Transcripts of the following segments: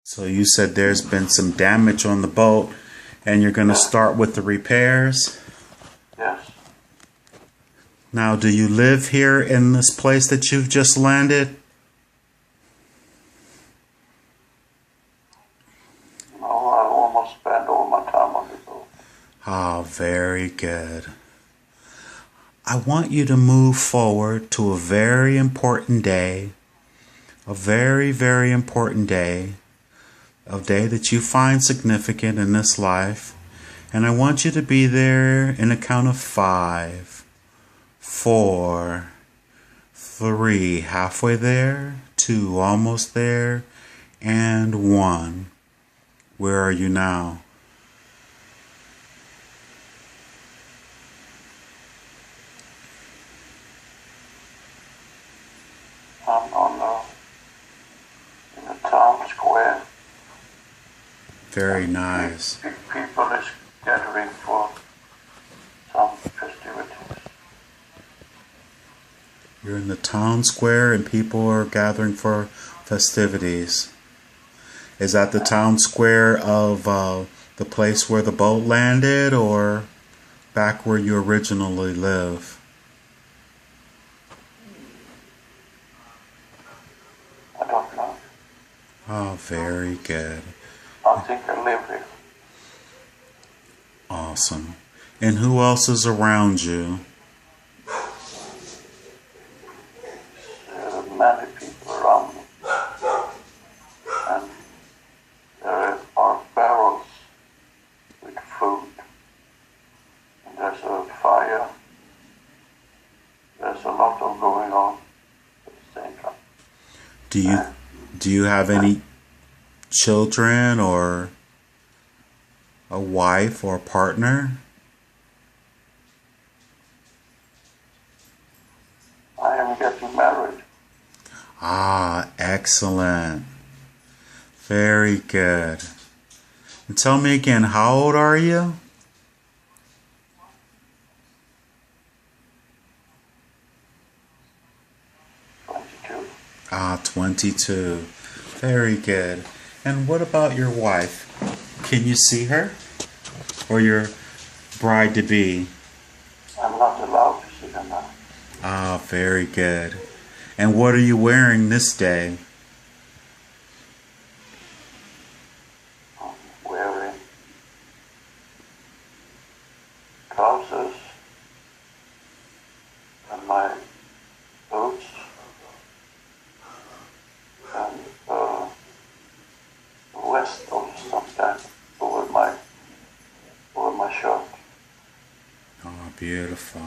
So you said there's been some damage on the boat and you're going to start with the repairs? Yes. Now, do you live here in this place that you've just landed? No, I almost spent all my time on the boat. Oh, very good. I want you to move forward to a very important day. A very, very important day. A day that you find significant in this life. And I want you to be there in a count of 5, 4, 3, halfway there, 2, almost there, and 1. Where are you now? I'm in the town square. Very nice. People is gathering for some festivities. You're in the town square and people are gathering for festivities. Is that the town square of the place where the boat landed, or back where you originally live? I don't know. Oh, very good. I think I live here. Awesome. And who else is around you? Many people around me. And there are barrels with food. And there's a fire. There's a lot of going on at the same time. Do you have any children or a wife or a partner? I am getting married. Ah, excellent. Very good. And tell me again, how old are you? 22. Ah, 22. Very good. And what about your wife? Can you see her? Or your bride-to-be? I'm not allowed to see her now. Ah, very good. And what are you wearing this day? I'm wearing trousers and my boots and a vest of some kind over my shirt. Oh, beautiful.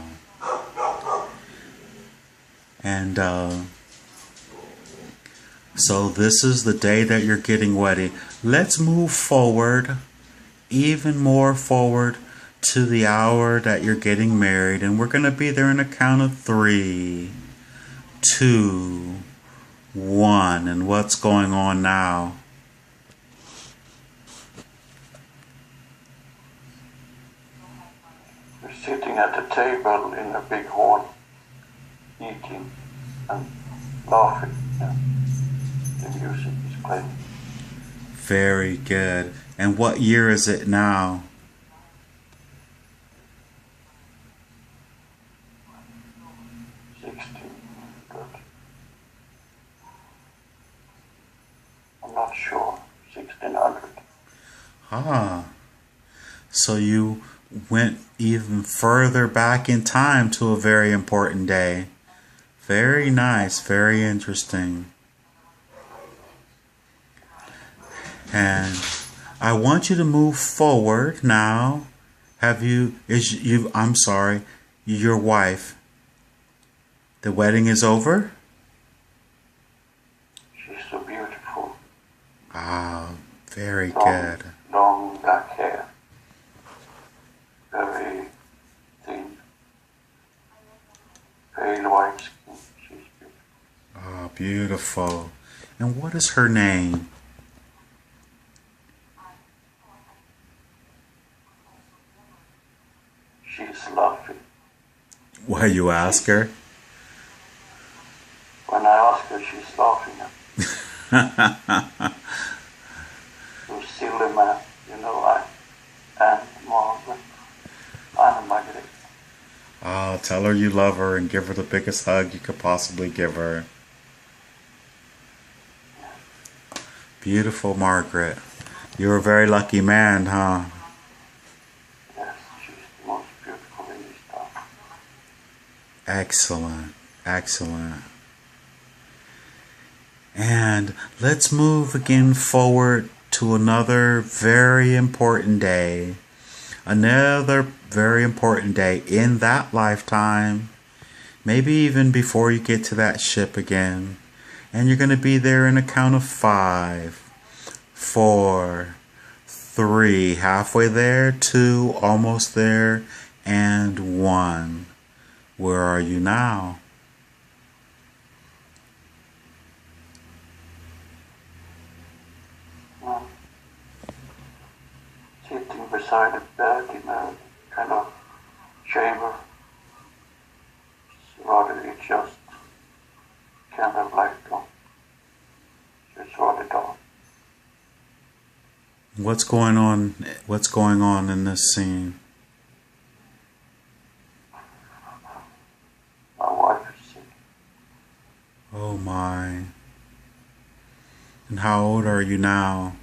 And so this is the day that you're getting wedded. Let's move forward, even more forward, to the hour that you're getting married. And we're going to be there in a count of 3, 2, 1. And what's going on now? We're sitting at a table in a big hall, eating and laughing. Yeah. The music is playing. Very good. And what year is it now? I'm not sure. 1600. Ah, so you went even further back in time to a very important day. Very nice, very interesting. And I want you to move forward now. I'm sorry, your wife, the wedding is over? She's so beautiful. Ah, very good. Long black hair. Very thin. Pale white skin. She's beautiful. Ah, beautiful. And what is her name? She's laughing. Why you ask her? When I ask her, she's laughing. Tell her you love her and give her the biggest hug you could possibly give her. Beautiful, Margaret. You're a very lucky man, huh? Yes, she's the most beautiful in this town. Excellent. Excellent. And let's move again forward to another very important day. Another very important day in that lifetime. Maybe even before you get to that ship again. And you're going to be there in a count of 5, 4, 3, halfway there, 2, almost there, and 1. Where are you now? Sitting beside a bed in a kind of chamber. It's just candlelight on. It's rather dark. What's going on? What's going on in this scene? My wife is sick. Oh my. And how old are you now?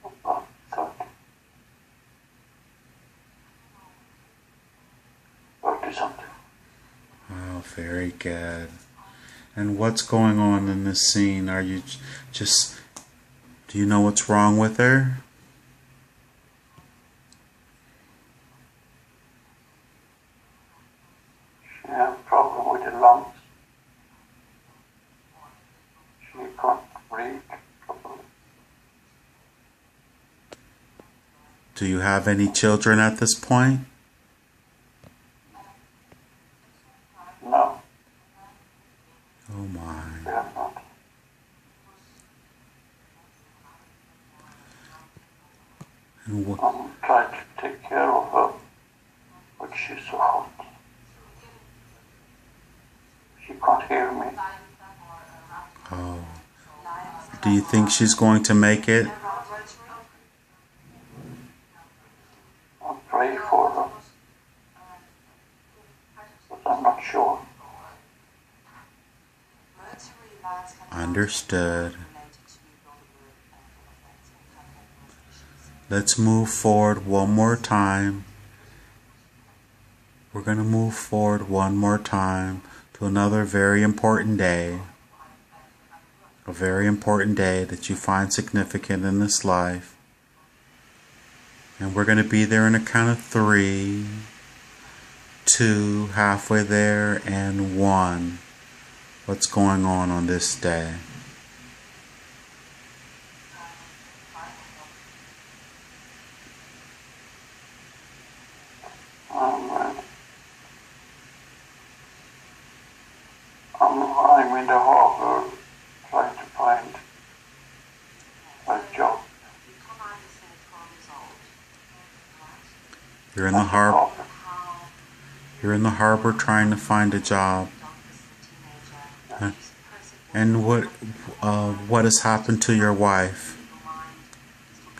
About 30. 30 something. Oh, very good. And what's going on in this scene? Are you just... Do you know what's wrong with her? She has a problem with the lungs. She can't breathe properly. Do you have any children at this point? No, Oh my. we have not. And what? I'm trying to take care of her, but she's so hot. She can't hear me. Oh. Do you think she's going to make it? I pray for her, but I'm not sure. Understood. Let's move forward one more time. We're going to move forward one more time to another very important day. A very important day that you find significant in this life. And we're going to be there in a count of 3, 2, halfway there, and 1. What's going on this day? I'm in the harbor trying to find a job. You're in the harbor. You're in the harbor trying to find a job. And what has happened to your wife?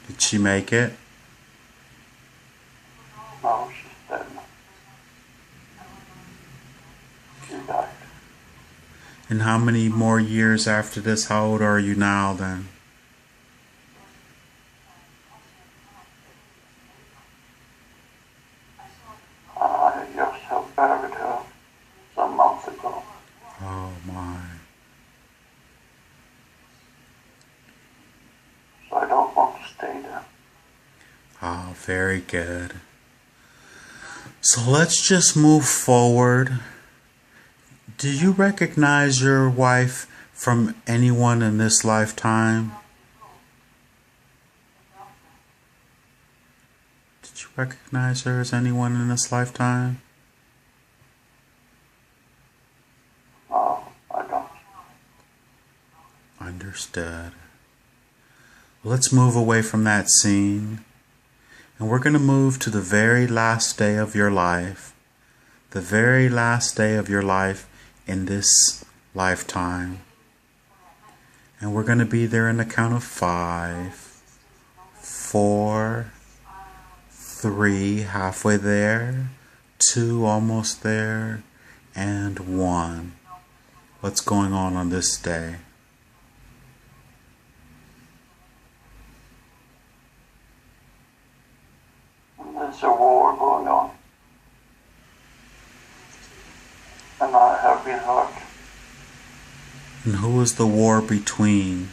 Did she make it? No, she's dead. She died. And how many more years after this, how old are you now then? I just have buried her some months ago. Oh my. So I don't want to stay there. Oh, very good. So let's just move forward. Do you recognize your wife from anyone in this lifetime? Did you recognize her as anyone in this lifetime? No, I don't. Understood. Let's move away from that scene. And we're going to move to the very last day of your life. The very last day of your life in this lifetime. And we're going to be there in the count of 5, 4, 3, halfway there. 2, almost there. And 1. What's going on this day? There's a war going on. And I have been hurt. And who is the war between?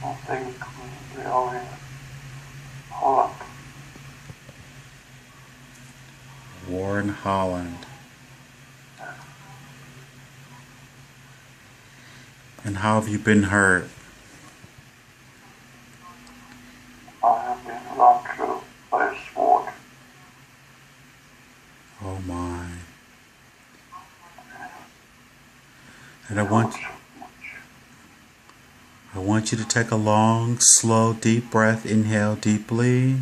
I think we are in Holland. War in Holland. And how have you been hurt? I have been run through by a sword. Oh my. And I want you to take a long, slow, deep breath. Inhale deeply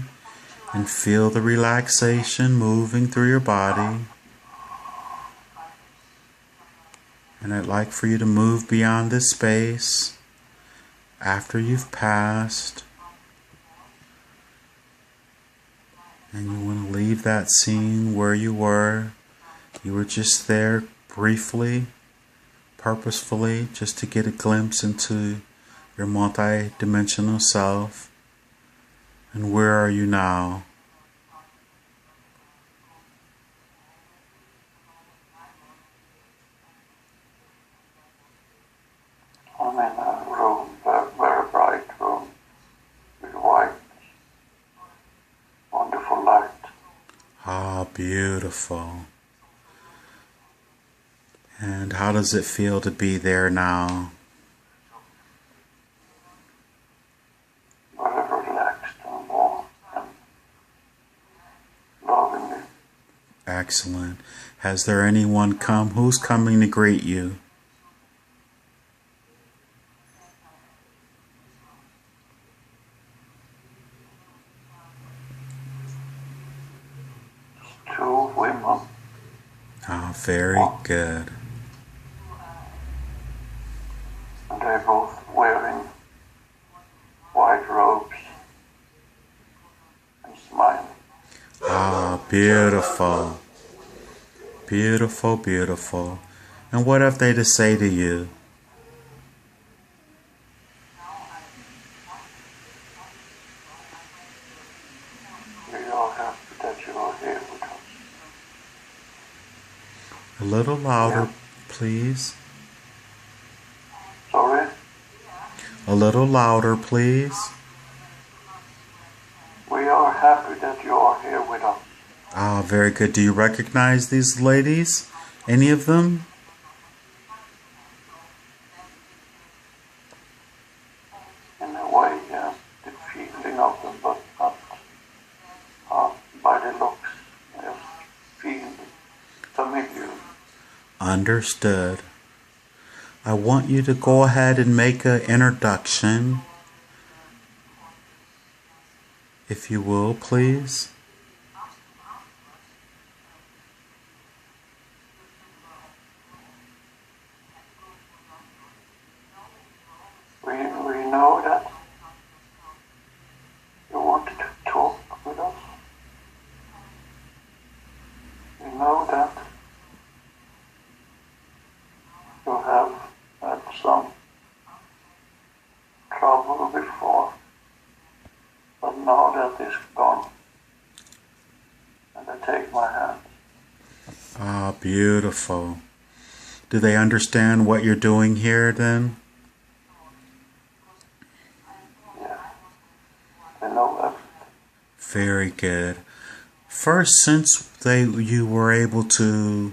and feel the relaxation moving through your body. And I'd like for you to move beyond this space after you've passed. And you want to leave that scene where you were. You were just there briefly, purposefully, just to get a glimpse into your multi-dimensional self. And where are you now? I'm in a room, a very bright room, with white, wonderful light. Ah, beautiful. And how does it feel to be there now? Very relaxed and warm and loving me. Excellent. Has there anyone come? Who's coming to greet you? Two women. Ah, very good. And they're both wearing white robes and smiling. Ah, beautiful. Beautiful, beautiful. And what have they to say to you? We are happy that you are here with us. A little louder, please. Sorry? A little louder, please. We are happy that you are here with us. Ah, very good. Do you recognize these ladies? Any of them? In a way, yes, the feeling of them, but not by the looks. Yes, feel familiar. Understood. I want you to go ahead and make an introduction, if you will, please. We know that you wanted to talk with us. We know that you have had some trouble before, but now that is gone, and they take my hand. Ah, beautiful. Do they understand what you're doing here then? Yeah, they know everything. Very good. First, since you were able to,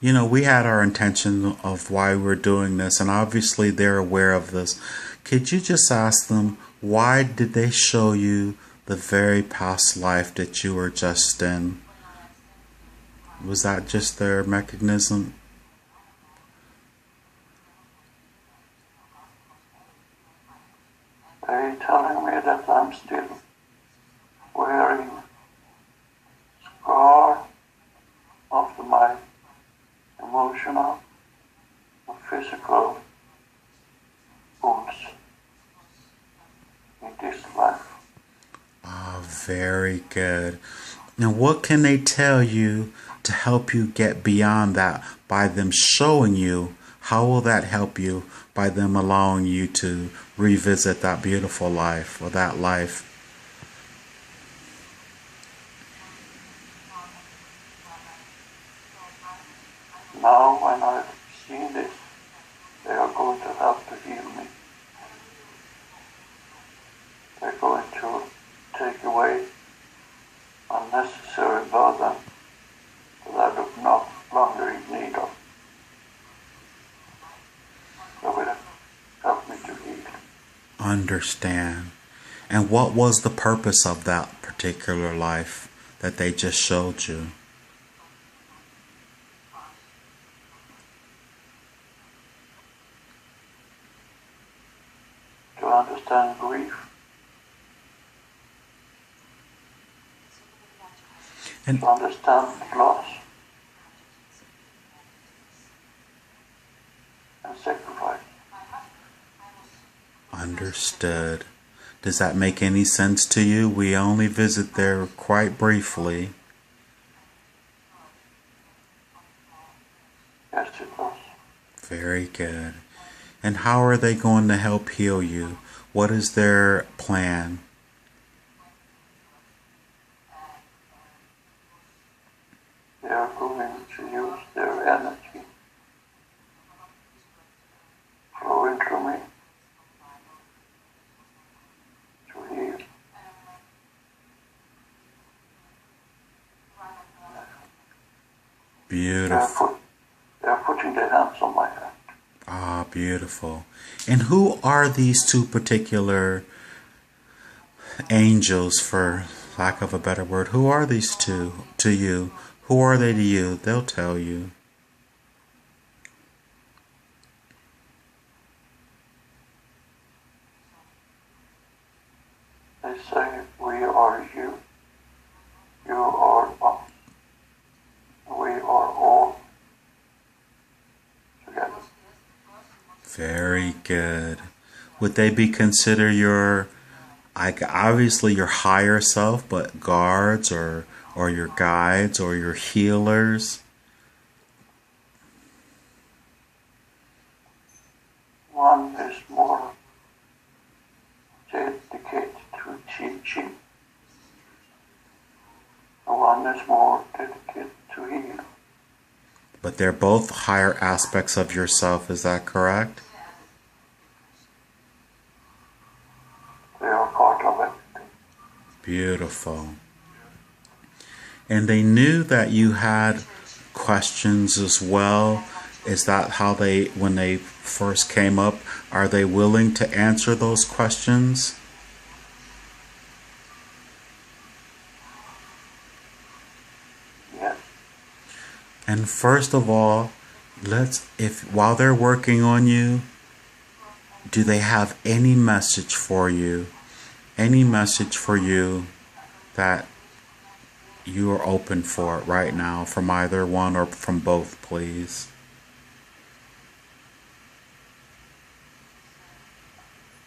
we had our intention of why we're doing this, and obviously they're aware of this. Could you just ask them, why did they show you the very past life that you were just in? Was that just their mechanism? They're telling me that I'm still wearing scar after my emotional and physical wounds. Very good. Now, what can they tell you to help you get beyond that by them showing you? How will that help you by them allowing you to revisit that beautiful life or that life? Now when I see this, they are going to help to heal me. They're going to take away unnecessary burden that I do not longer in need of. They will help me to heal. Understand. And what was the purpose of that particular life that they just showed you? To understand grief. And to understand loss and sacrifice. understood. Does that make any sense to you? We only visit there quite briefly. Yes, it does. Very good. And how are they going to help heal you? What is their plan? They are going to use their energy flowing through me to heal. Beautiful. They are putting their hands on my head. Ah, beautiful. And who are these two particular angels, for lack of a better word? Who are these two to you? Who are they to you? They'll tell you. They say, we are you. You are us. We are all together. Very good. Would they be consider your, obviously your higher self, but guards or your guides or your healers? One is more dedicated to teaching. And one is more dedicated to heal. But they're both higher aspects of yourself, is that correct? They are part of everything. Beautiful. And they knew that you had questions as well. Is that how they, when they first came up, are they willing to answer those questions? Yes. And first of all, while they're working on you, do they have any message for you? Any message for you that you are open for it right now, from either one or from both, please?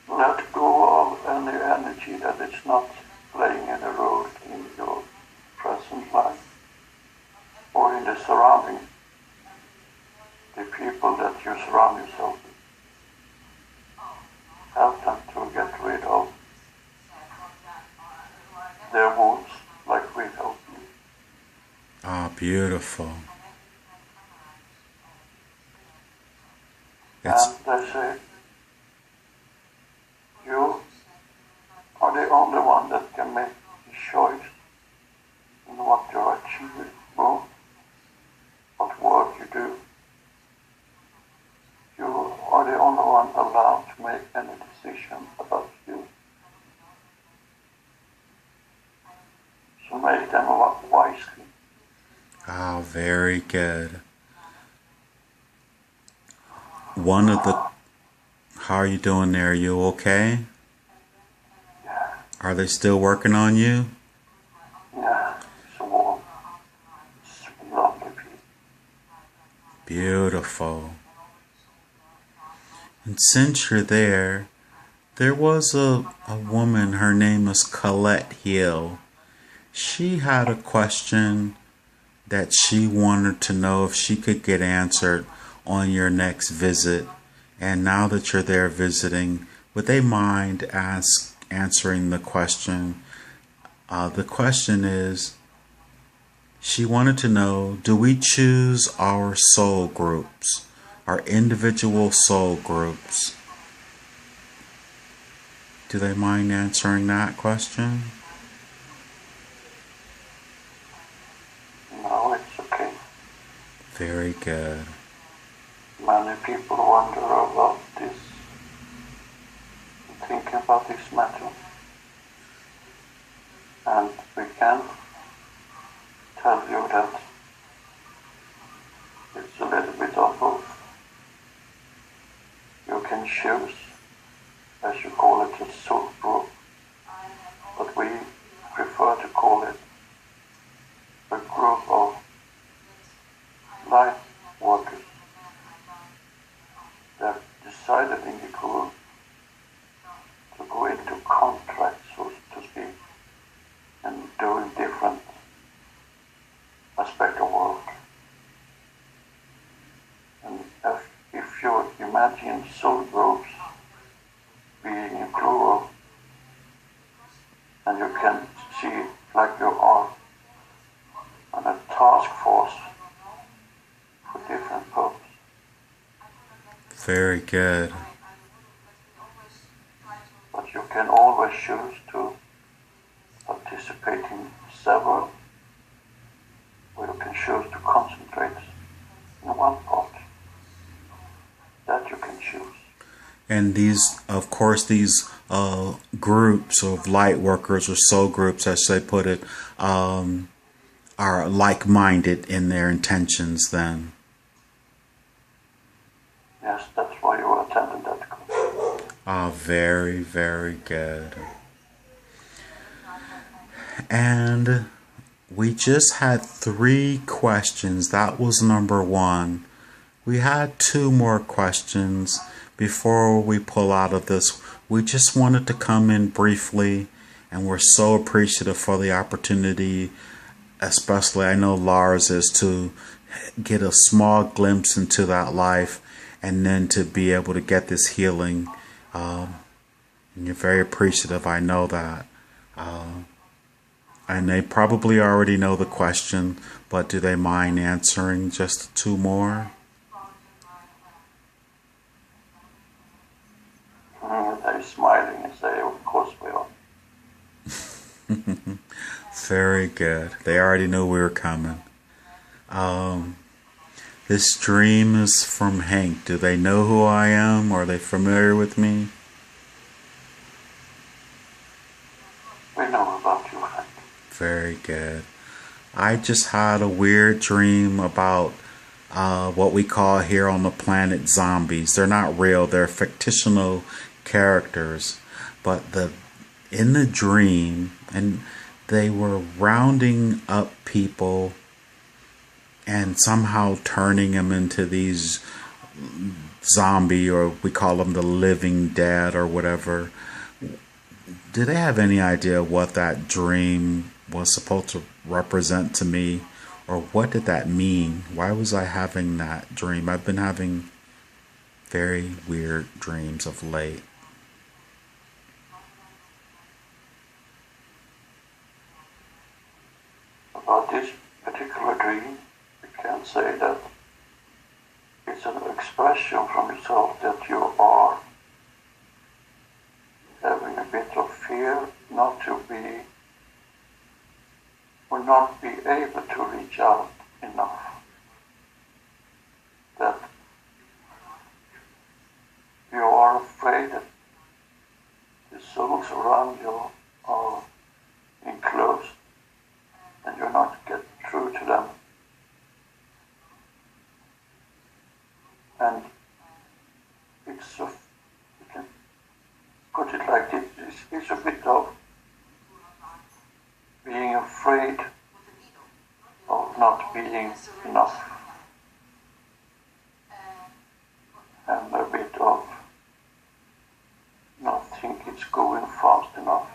Let go of any energy that is not playing any role in your present life or in the surrounding, the people that you surround yourself with. Help them to get rid of their wounds like we help you. Ah, beautiful. And they say, you are the only one that can make the choice in what you achieve, what work you do. You are the only one allowed to make any decision about you. So make them wisely. Ah, very good. How are you doing there? Are you okay? Yeah, Are they still working on you? yeah, so warm. It's lovely people. Beautiful. And since you're there was a woman, her name is Colette Hill. She had a question that she wanted to know if she could get answered on your next visit. And now that you're there visiting, would they mind answering the question? The question is, she wanted to know, do we choose our soul groups, our individual soul groups? Do they mind answering that question? No, it's okay. Very good. Many people wonder about this, think about this matter, and we can tell you that it's a little bit of both. You can choose, as you call it, a soul group, but we prefer to call it a group of light workers that decided in the group to go into contract, so to speak, and doing different aspect of work. And if you imagine soul groups being in plural, and you can see it like you are on a task force for different purposes. Very good. But you can always choose to participate in several, or you can choose to concentrate in one part. That you can choose. And these, of course, these groups of light workers or soul groups, as they put it, are like-minded in their intentions then. Yes, that's why you attended that group. Very, very good. And we just had 3 questions. That was number 1. We had 2 more questions before we pull out of this. We just wanted to come in briefly, and we're so appreciative for the opportunity, especially I know Lars is, to get a small glimpse into that life and then to be able to get this healing. And you're very appreciative, I know that. And they probably already know the question, but do they mind answering just 2 more? They're smiling and say, of course we are. Very good. They already knew we were coming. This dream is from Hank. Do they know who I am? Are they familiar with me? We know about you, Hank. Very good. I just had a weird dream about what we call here on the planet zombies. They're not real. They're fictional characters. But in the dream, and they were rounding up people and somehow turning them into these zombie, or we call them the living dead or whatever. Do they have any idea what that dream was supposed to represent to me? Or what did that mean? Why was I having that dream? I've been having very weird dreams of late. About this particular dream, we can say that it's an expression from yourself that you are having a bit of fear not to be, or not be able to reach out enough. That you are afraid that the souls around you are enclosed and you not get through to them. And it's a, you can put it like this, it's a bit of being afraid of not being enough, and a bit of not think it's going fast enough.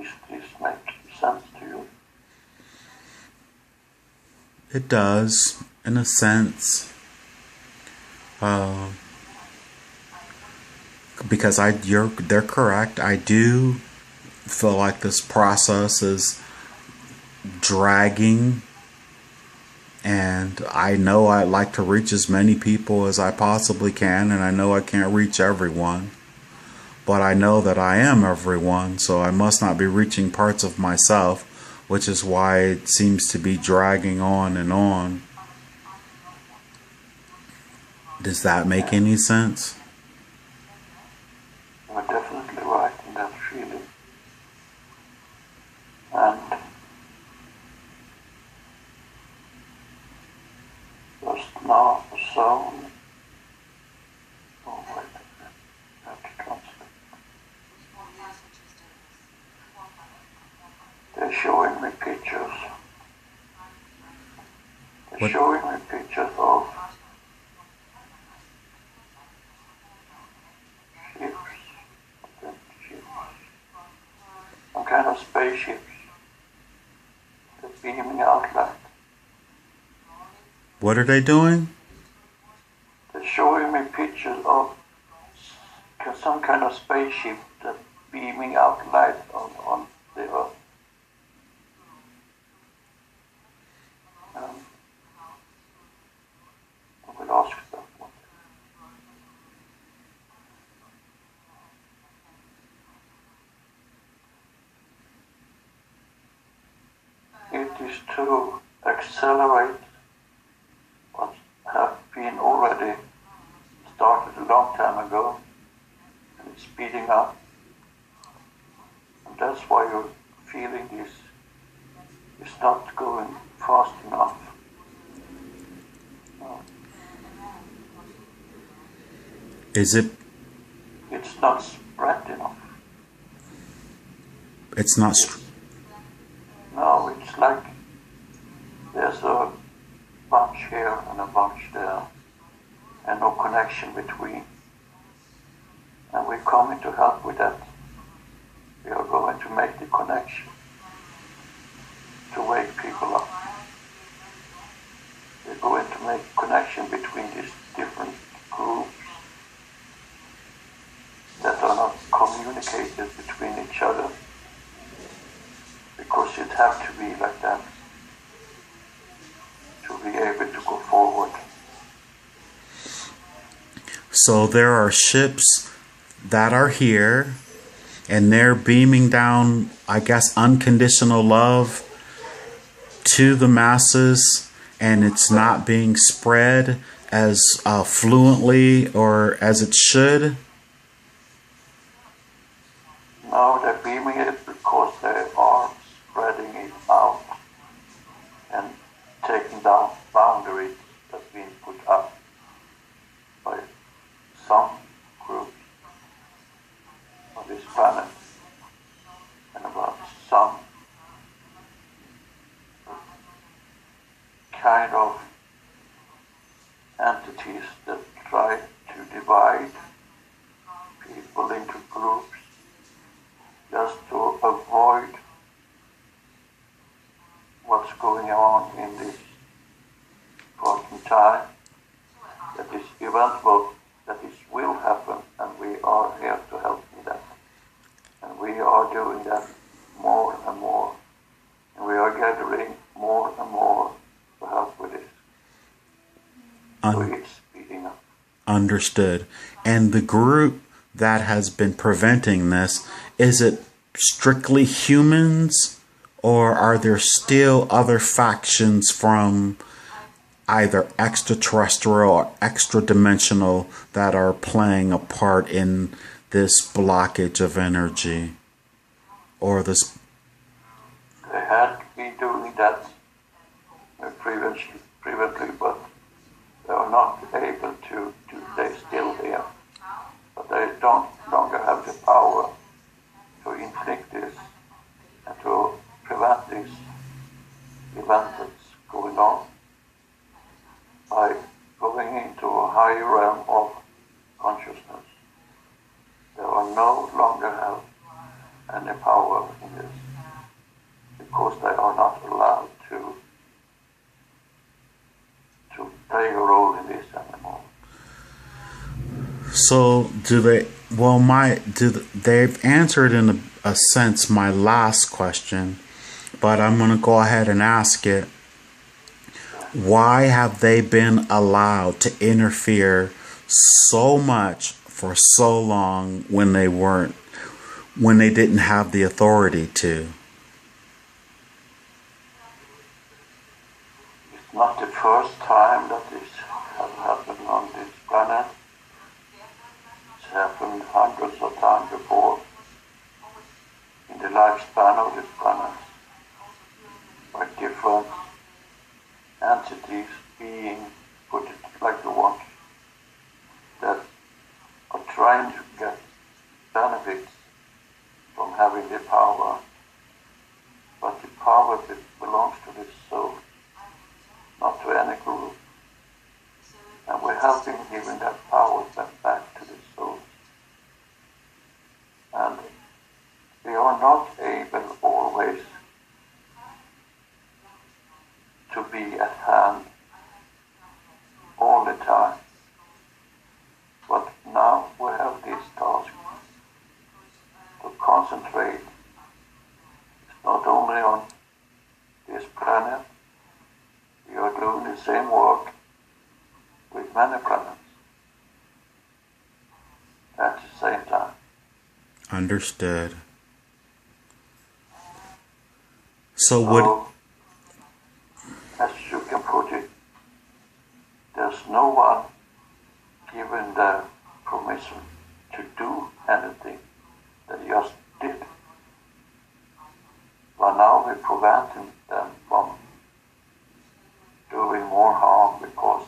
Does this make sense to you? It does, in a sense. Because they're correct. I do feel like this process is dragging, and I know I'd like to reach as many people as I possibly can, and I know I can't reach everyone, but I know that I am everyone, so I must not be reaching parts of myself, which is why it seems to be dragging on and on. Does that make any sense? You're definitely right in that feeling. And just now the zone. Oh wait, I have to translate. They're showing me pictures. They're showing me pictures of some kind of spaceships. They're beaming out light. What are they doing? They're showing me pictures of some kind of spaceship that's beaming out light on the Earth. I will ask that one. It is to accelerate what have been already started a long time ago, and it's speeding up. And that's why you're feeling this. It's not going fast enough. Is it? It's not spread enough. It's not. No, it's like there's a bunch here and a bunch there, and no connection between. And we're coming to help with that. We are going to make the connection to wake people up. We're going to make connection between these different groups that are not communicated between each other, because it has to be like that to be able to go forward. So there are ships that are here, and they're beaming down, I guess, unconditional love to the masses, and it's not being spread as fluently or as it should. No, they're beaming it because they are spreading it out and taking down boundaries that's been put up by some groups on this planet, and about some kind of entities that try to divide people into groups just to avoid what's going on in this point in time, that this event will happen, and we are here to help with that. And we are doing that more and more, and we are gathering more and more to help with this. So it's speeding up. Understood. And the group that has been preventing this, is it strictly humans, or are there still other factions from either extraterrestrial or extra-dimensional that are playing a part in this blockage of energy? Or this... They had been doing that previously, but they are not able to stay still here. But they don't longer have the power to inflict this and to prevent this event that's going on by going into a higher realm of consciousness. They are no longer have any power in this, because they are not allowed to play a role in this anymore. So do they? Well, they've answered in a sense my last question, but I'm going to go ahead and ask it. Why have they been allowed to interfere so much for so long when they didn't have the authority to? It's not the first time that this has happened on this planet. It's happened hundreds of times before in the lifespan of this planet, by different entities, being, put it like you want, that are trying to get benefits from having the power, but the power that belongs to the soul, not to any group. And we have been given that power back to the soul. And we are not able always to be at hand all the time. But now we have this task to concentrate not only on this planet, we are doing the same work with many planets at the same time. Understood. So as you can put it, there's no one given the permission to do anything. They just did. But now we're preventing them from doing more harm because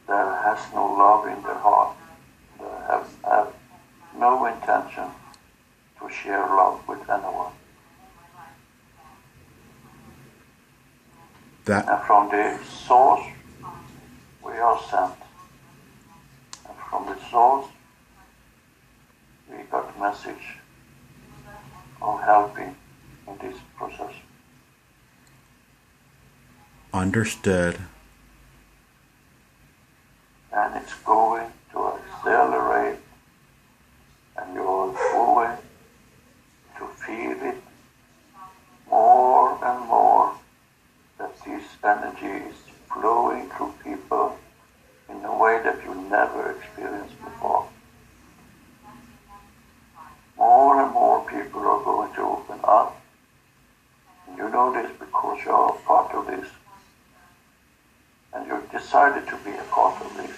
there has no love in their heart. They have no intention to share love with anyone. And from the source, we are sent. And from the source, we got message of helping in this process. Understood. And it's going to accelerate, and you're going to feel it more and more, that this energy is flowing through people in a way that you never experienced before. More and more people are going to open up. And you know this because you are a part of this. And you decided to be a part of this.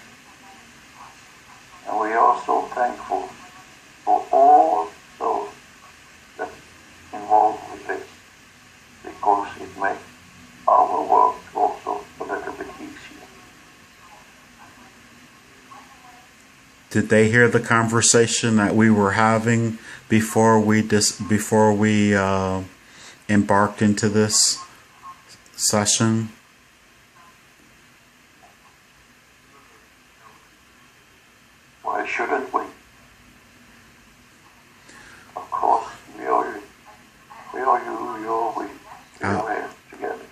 And we are so thankful for all those that involved with this, because it makes our work also a little bit easier. Did they hear the conversation that we were having before we embarked into this session? Why shouldn't we? Of course, we are you, you're we. We are here together.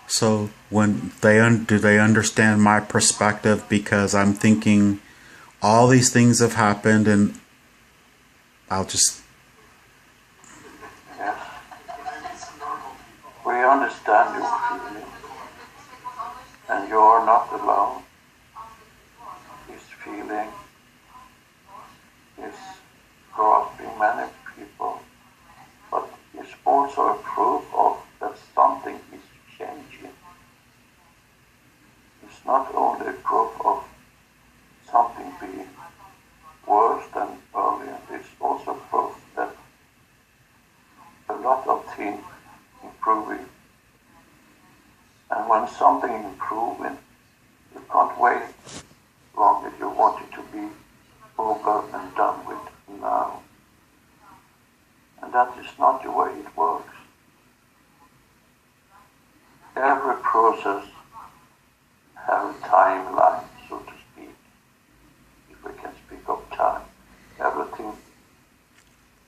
So do they understand my perspective? Because I'm thinking all these things have happened, and I'll just... Yes. We understand your feeling, and you are not alone. This feeling is grasping many people, but it's also a proof of that something is changing. It's not only a proof of something being worse than earlier, it's also proof that a lot of things improving. And when something is improving, you can't wait longer. You want it to be over and done with now. And that is not the way it works. Every process has a timeline, so to speak. If we can speak of time, everything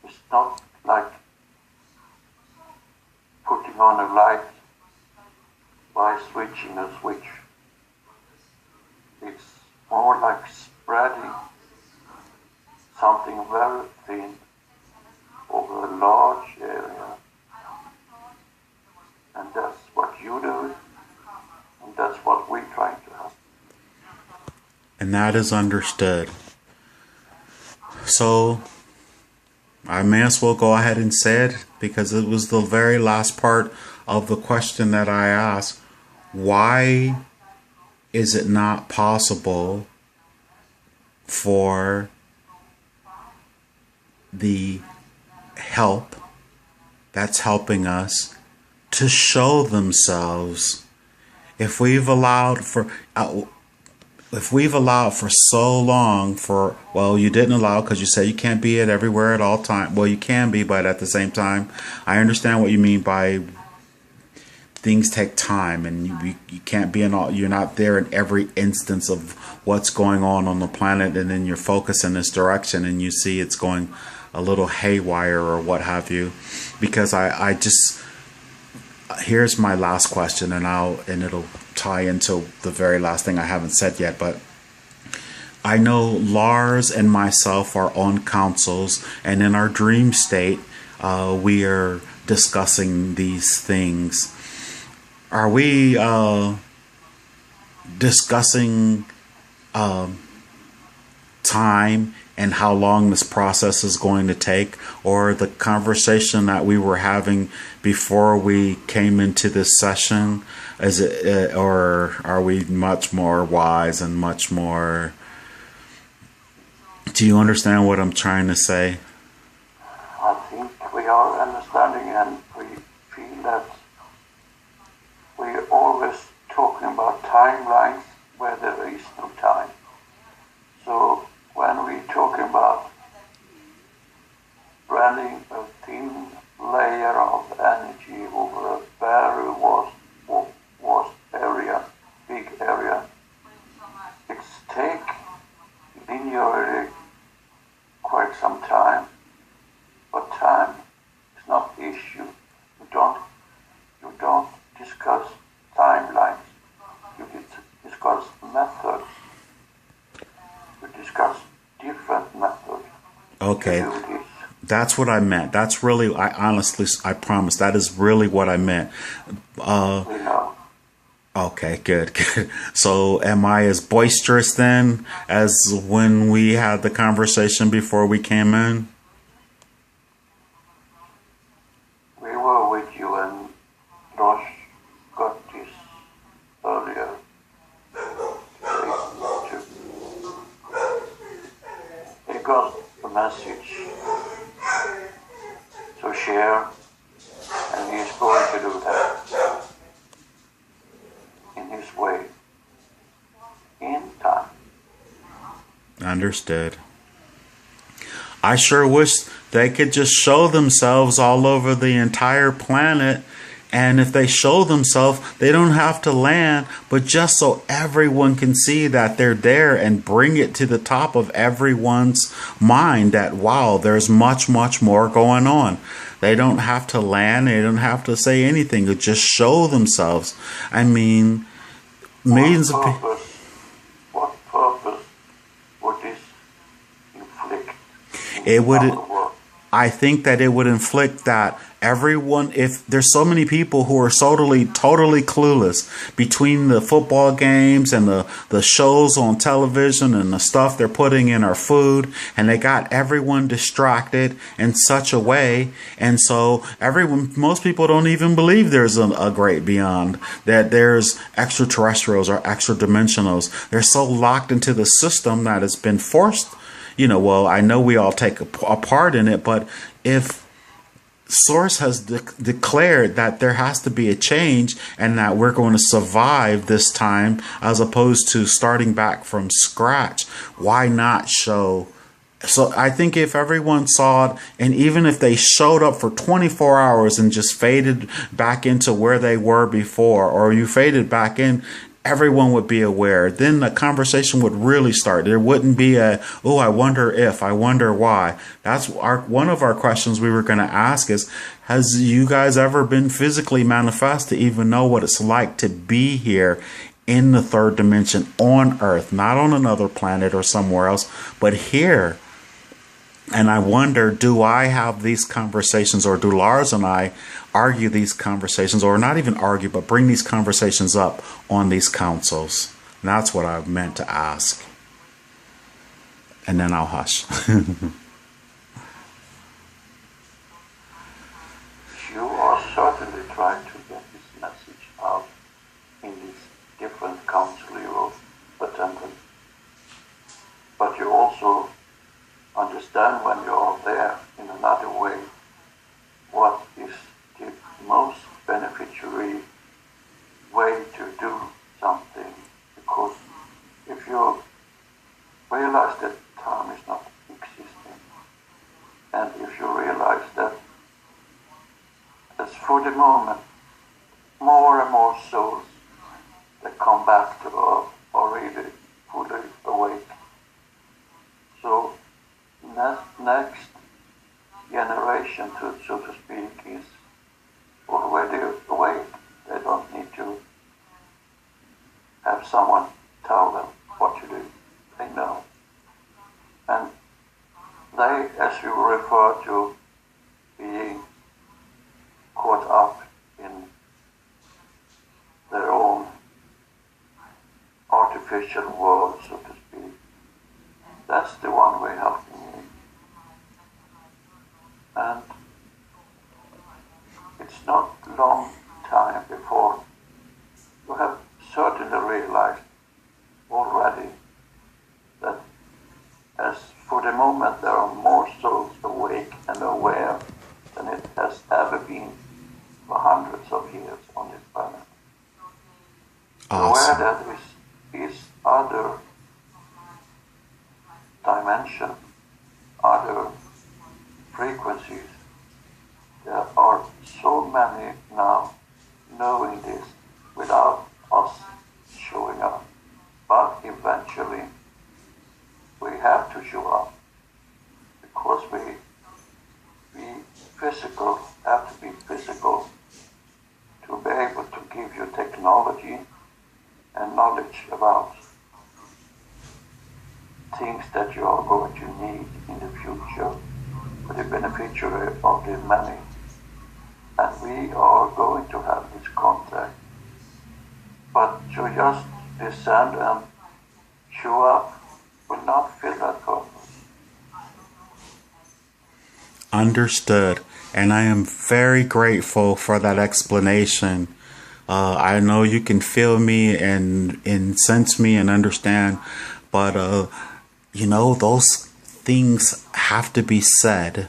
is not like putting on a light by switching a switch. It's more like spreading something very thin over a large area. And that's what you do, and that's what we're trying to have. And that is understood. So I may as well go ahead and say it, because it was the very last part of the question that I asked. Why is it not possible for the help that's helping us to show themselves? If we've allowed for so long well, you didn't allow because you say you can't be it everywhere at all time. Well, you can be, but at the same time, I understand what you mean by things take time, and you can't be in all. You're not there in every instance of what's going on the planet, and then you're focused in this direction, and you see it's going a little haywire or what have you. Because I just, here's my last question, and it'll tie into the very last thing I haven't said yet, but I know Lars and myself are on councils, and in our dream state, we are discussing these things. Are we discussing time and how long this process is going to take, or the conversation that we were having before we came into this session? Is it, or are we much more wise and much more? Do you understand what I'm trying to say? I think we are understanding, and we feel that we're always talking about timelines where there is no time. So when we're talking about spreading a thin layer of energy over a very vast area, big area, it's take linearly quite some time. But time is not the issue. You don't discuss timelines. You discuss methods. You discuss different methods. Okay. That's what I meant. That's really, I promise, that is really what I meant. We know. Okay, good. So am I as boisterous then as when we had the conversation before we came in? We were with you, and Lars got this earlier. He got the message to share, and he's going to do that in his way, in time. Understood. I sure wish they could just show themselves all over the entire planet. And if they show themselves, they don't have to land, but just so everyone can see that they're there, and bring it to the top of everyone's mind that, wow, there's much, much more going on. They don't have to land. They don't have to say anything. They just show themselves. I mean, millions of people. What purpose would this inflict? It would. I think that it would inflict that everyone, if there's so many people who are totally clueless between the football games and the shows on television and the stuff they're putting in our food, and they got everyone distracted in such a way, and so most people don't even believe there's a great beyond, that there's extraterrestrials or extra dimensionals. They're so locked into the system that has been forced. Well, I know we all take a part in it, but if Source has declared that there has to be a change and that we're going to survive this time as opposed to starting back from scratch, why not show? So I think if everyone saw it, and even if they showed up for 24 hours and just faded back into where they were before, or you faded back in everyone would be aware. Then the conversation would really start. There wouldn't be oh, I wonder if, I wonder why. That's one of our questions we were going to ask is, has you guys ever been physically manifest to even know what it's like to be here in the third dimension on Earth, not on another planet or somewhere else, but here? And I wonder, do I have these conversations, or do Lars and I argue these conversations, or not even argue, but bring these conversations up on these councils? And that's what I meant to ask. And then I'll hush. You are certainly trying to get this message out in these different council you attended. But you also understand when you are there in another way what is the most beneficiary way to do something, because if you realize that time is not existing, and if you realize that as for the moment more and more souls that come back to Earth are really fully awake, so next generation, so to speak, is already awake. They don't need to have someone tell them what to do. They know. And they, as you refer to, being caught up in their own artificial world, so to speak, that's the one we're helping you. And it's not long time before you have certainly realized already that as for the moment there are more souls awake and aware than it has ever been for hundreds of years on this planet. Awesome. Aware that is other dimension, other frequencies. There are so many now knowing this without us showing up. But eventually we have to show up, because we physical have to be physical to be able to give you technology and knowledge about things that you are going to need in the future for the beneficiary of the many. And we are going to have this contact. But to just descend and show up will not fill that purpose. Understood. And I am very grateful for that explanation. I know you can feel me and sense me and understand, but you know, those things have to be said.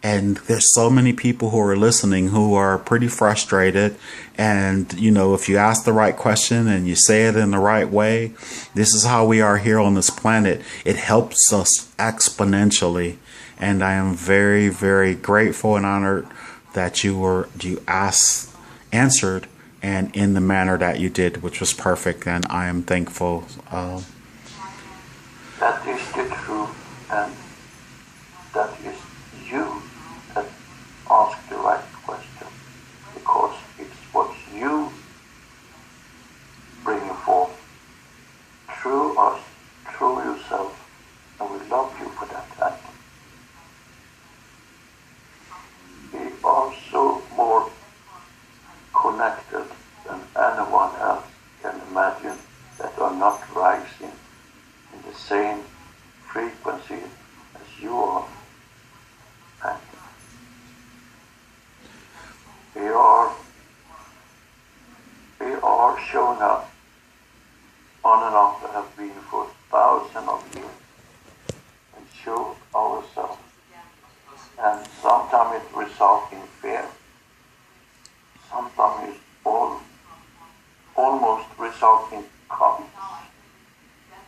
And there's so many people who are listening who are pretty frustrated. And, you know, if you ask the right question and you say it in the right way, this is how we are here on this planet. It helps us exponentially. And I am very, very grateful and honored that you answered and in the manner that you did, which was perfect. And I am thankful. That is the truth, and that is you that ask the right question, because it's what you bring forth through us, through yourself, and we love you for that act. We are so more connected than anyone else can imagine that are not rising in the same frequency as you are. And we are showing up on and off, and have been for thousands of years, and show ourselves. And sometimes it results in fear. Sometimes it almost results in cults,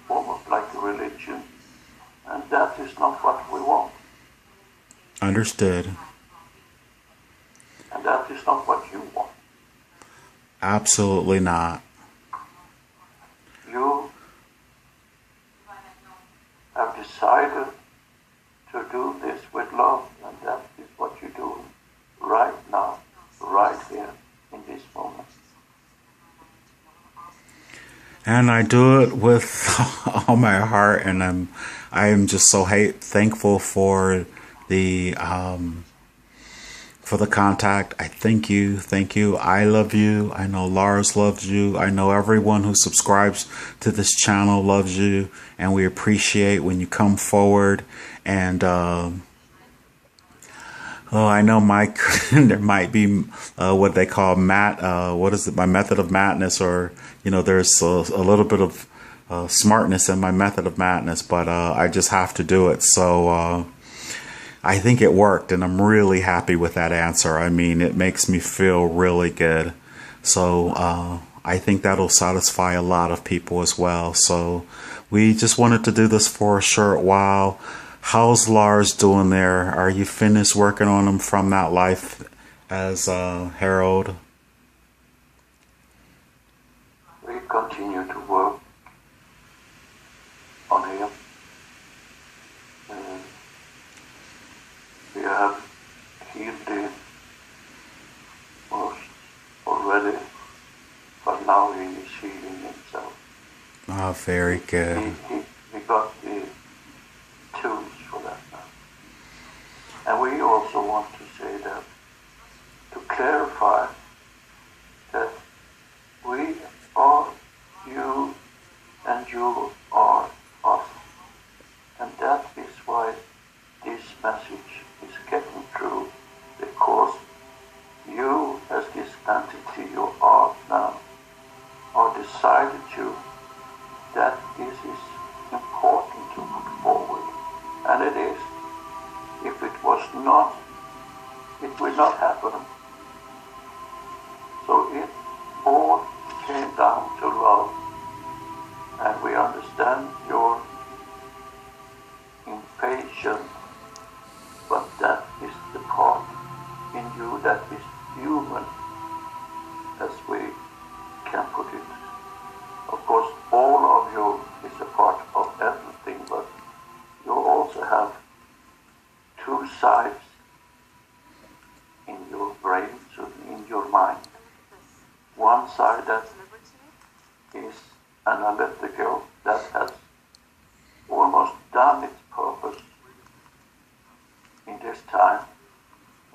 almost like a religion. And that is not what we want. Understood. And that is not what you want. Absolutely not. And I do it with all my heart, and I am just so thankful for the contact. I thank you. I love you. I know Lars loves you. I know everyone who subscribes to this channel loves you, and we appreciate when you come forward. And oh, I know Mike. There might be what they call what is it? My method of madness, or there's a little bit of smartness in my method of madness, but I just have to do it. So I think it worked, and I'm really happy with that answer. I mean, it makes me feel really good. So I think that'll satisfy a lot of people as well. So we just wanted to do this for a short while. How's Lars doing there? Are you finished working on him from that life as Harold? We continue to work on him. We have healed the most already, but now he is healing himself. Oh, very good. He got the tools for that now. And we also want to say that, to clarify that we are you and you are us. And that is why this message is getting through, because you, as this entity you are now, are decided to, that this is important to put forward. And it is. If it was not, it will not happen. So it all came down to love. And we understand your impatience, but that is the part in you that is human, as we can put it. Of course, all of you is a part of everything, but you also have two sides in your brain, so in your mind. One side that is analytical, that has almost done its purpose in this time,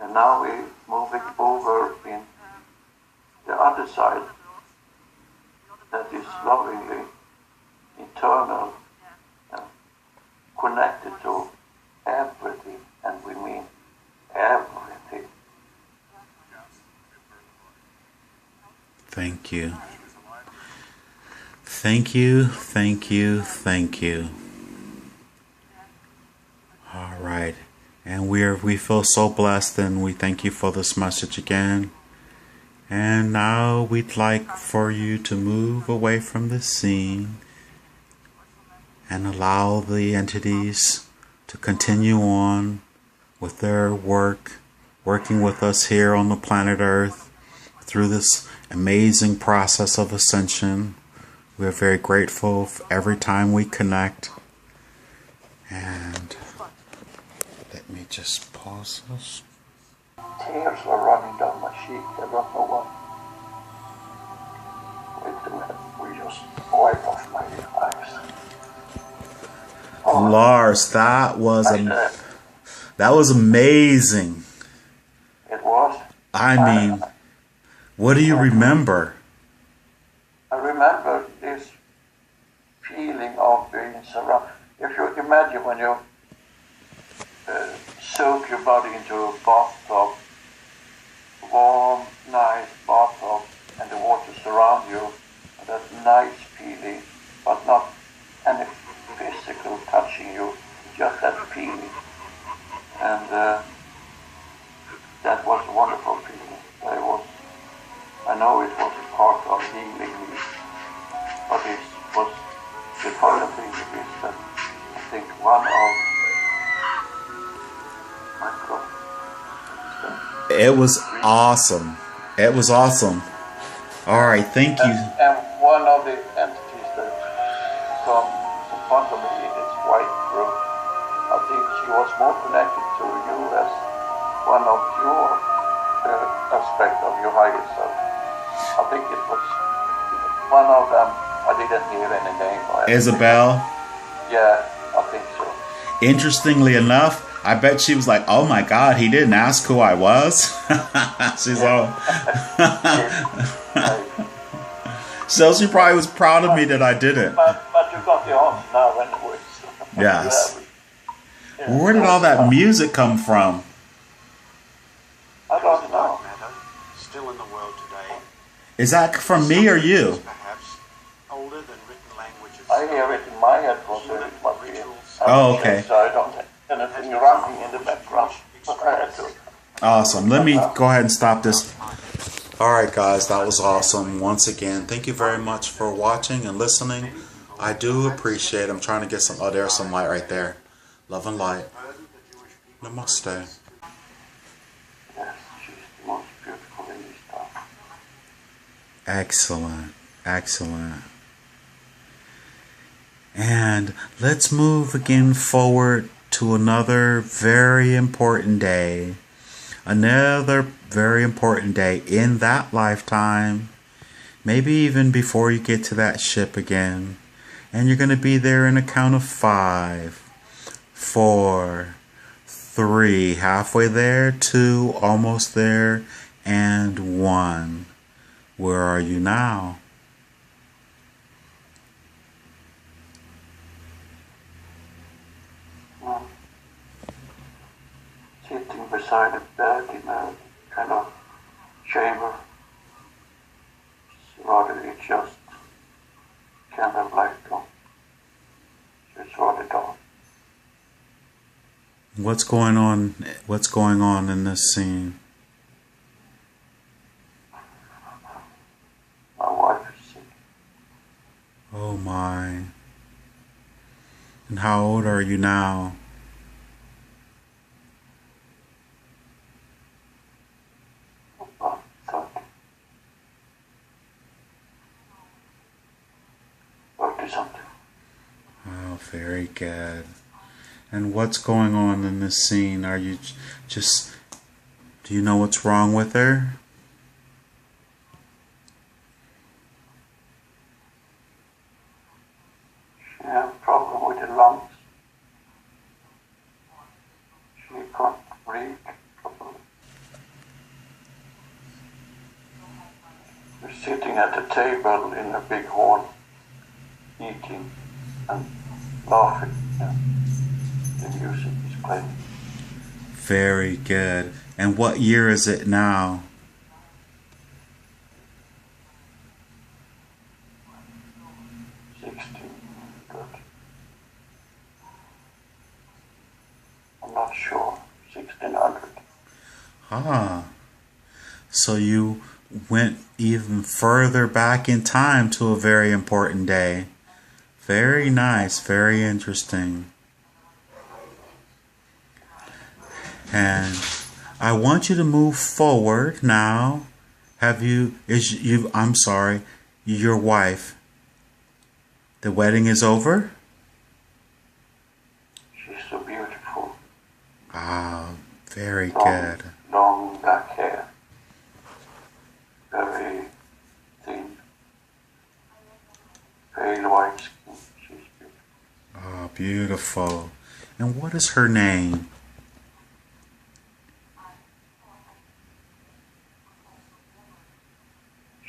and now we're moving over in the other side that is lovingly eternal and connected to everything, and we mean everything. Thank you. Thank you, thank you, thank you. All right. And we feel so blessed, and we thank you for this message again. And now we'd like for you to move away from the scene and allow the entities to continue on with their work, working with us here on the planet Earth through this amazing process of ascension. We're very grateful for every time we connect. And let me just pause this. Tears are running down my cheek. I don't know why. Wait a minute. We just wipe off my eyes. Oh, Lars, that was amazing. It was. I mean, what do you remember? I remember this feeling of being surrounded. If you imagine when you soak your body into a bathtub, warm, nice bathtub, and the water surrounds you, and that nice feeling, but not any physical touching you, just that feeling. And that was a wonderful feeling. I know it was a part of healing me, but it was the further thing is that I think one of my God. It was awesome. It was awesome. All right, thank you. And one of the entities that come in front of me in this white room, I think she was more connected to you as one of your aspect of your higher self. I think it was one of them I didn't hear any name. Isabel. Yeah, I think so. Interestingly enough, I bet she was like, "Oh my God, he didn't ask who I was." She's all. So she probably was proud of me that I did it. But you got the answer now anyway. Yes. Where did all that music come from? I don't know. Still in the world today. Is that from me or you? Perhaps older than written languages. I hear it in my headphones. Oh, okay. So I don't have anything running in the background. Awesome. Let me go ahead and stop this. Alright guys, that was awesome. Once again, thank you very much for watching and listening. I do appreciate it. I'm trying to get some, oh, there's some light right there. Love and light. Namaste. Yes, she's the most beautiful in this town. Excellent. Excellent. And let's move again forward to another very important day. Another very important day in that lifetime. Maybe even before you get to that ship again. And you're going to be there in a count of 5, 4, 3. Halfway there, 2, almost there, and 1. Where are you now? Sitting beside a bed in a kind of chamber. It's just candlelight on. It's rather dark. What's going on? What's going on in this scene? My wife is sick. Oh my. And how old are you now? About 30. 30 something. Oh, very good. And what's going on in this scene? Are you just... Do you know what's wrong with her? She has a problem with the lungs. She can't breathe properly. We're sitting at a table in a big hall, eating and laughing. Yeah. The music is playing. Very good. And what year is it now? 1630. I'm not sure. 1600. Ah. So you went even further back in time to a very important day. Very nice. Very interesting. And I want you to move forward now. I'm sorry, your wife, the wedding is over? She's so beautiful. Ah, very good. Long black hair. Very thin. Pale white skin. She's beautiful. Ah, beautiful. And what is her name?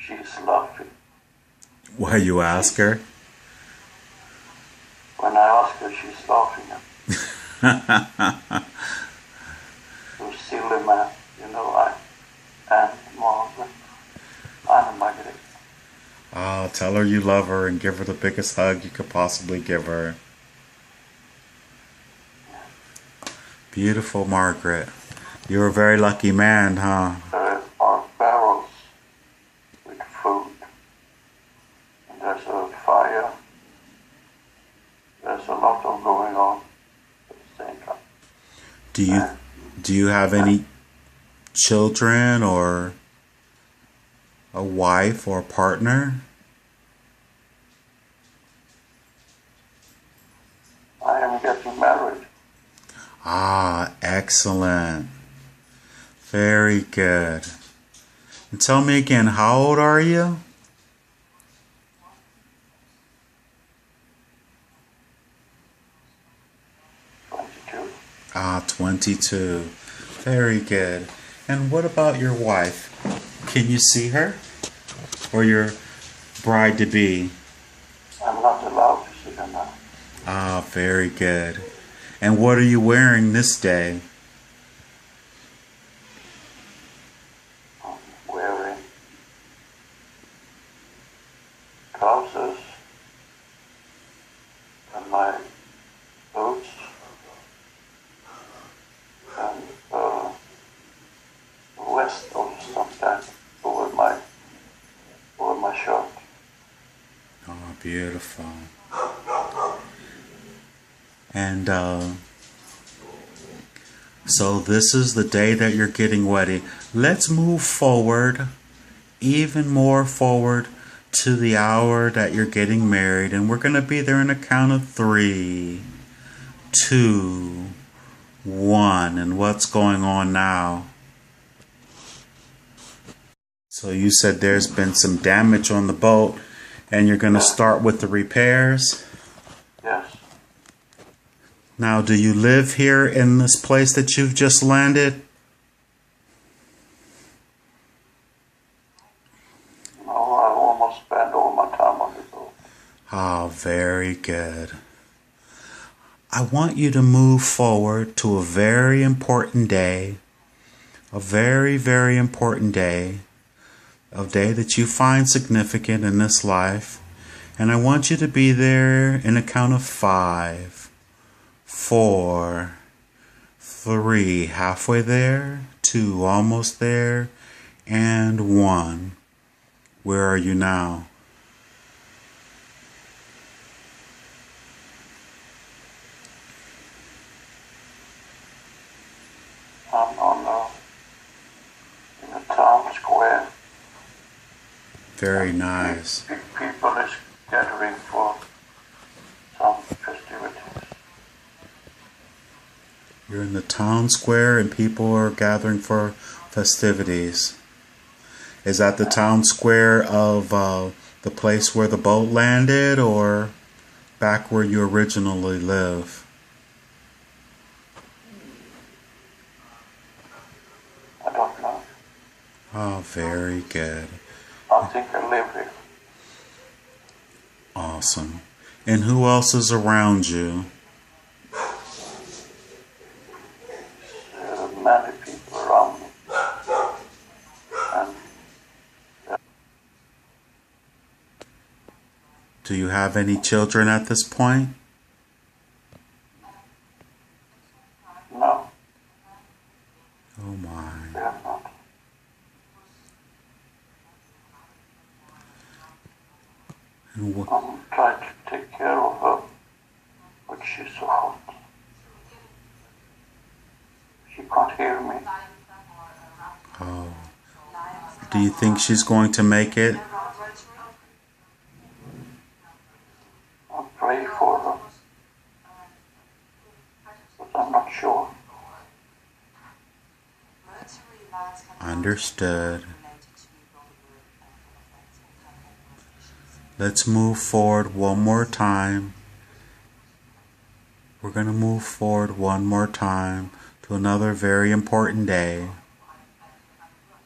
She's laughing. Why you ask her? When I ask her, she's laughing. You silly man, you know, and Margaret, and Margaret. Oh, tell her you love her and give her the biggest hug you could possibly give her. Beautiful Margaret. You're a very lucky man, huh? There are barrels with food. And there's a fire. There's a lot of going on at the same time. Do you have any children or a wife or a partner? I am getting married. Ah, excellent. Very good. And tell me again, how old are you? 22. Very good. And what about your wife? Can you see her? Or your bride-to-be? I'm not allowed to see her now. Ah, very good. And what are you wearing this day? I'm wearing trousers and my boots and a vest of some kind over my shirt. Oh, beautiful. And so this is the day that you're getting ready. Let's move forward, even more forward to the hour that you're getting married. And we're going to be there in a count of 3, 2, 1. And what's going on now? So you said there's been some damage on the boat, and you're going to start with the repairs? Yes. Now, do you live here in this place that you've just landed? No, I almost spent all my time on the boat. Oh, very good. I want you to move forward to a very important day, a very, very important day, a day that you find significant in this life. And I want you to be there in a count of 5, 4, 3, halfway there, 2, almost there, and 1. Where are you now? I'm in the town square. Very nice. People is gathering for some festivities. You're in the town square and people are gathering for festivities. Is that the town square of the place where the boat landed, or back where you originally live? I don't know. Oh, very good. I think I live here. Awesome. And who else is around you? Many people around me. And Do you have any children at this point? no, Oh my. they have not. And I'm trying to take care of her, but she's so hot. She can't hear me. oh. Do you think she's going to make it? I pray for her, but I'm not sure. Understood. Let's move forward one more time. We're going to move forward one more time to another very important day.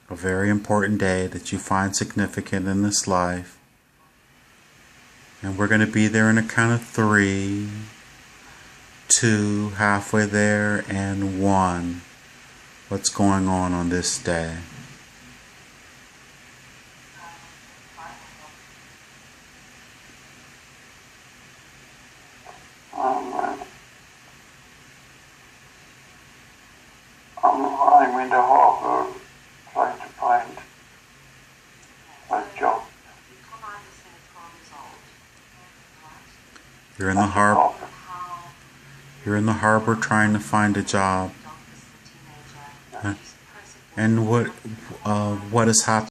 A very important day that you find significant in this life. And we're going to be there in a count of 3, 2, halfway there, and 1. What's going on this day? I'm in the harbor trying to find a job. You're in the harbor. You're in the harbor trying to find a job. And what has happened?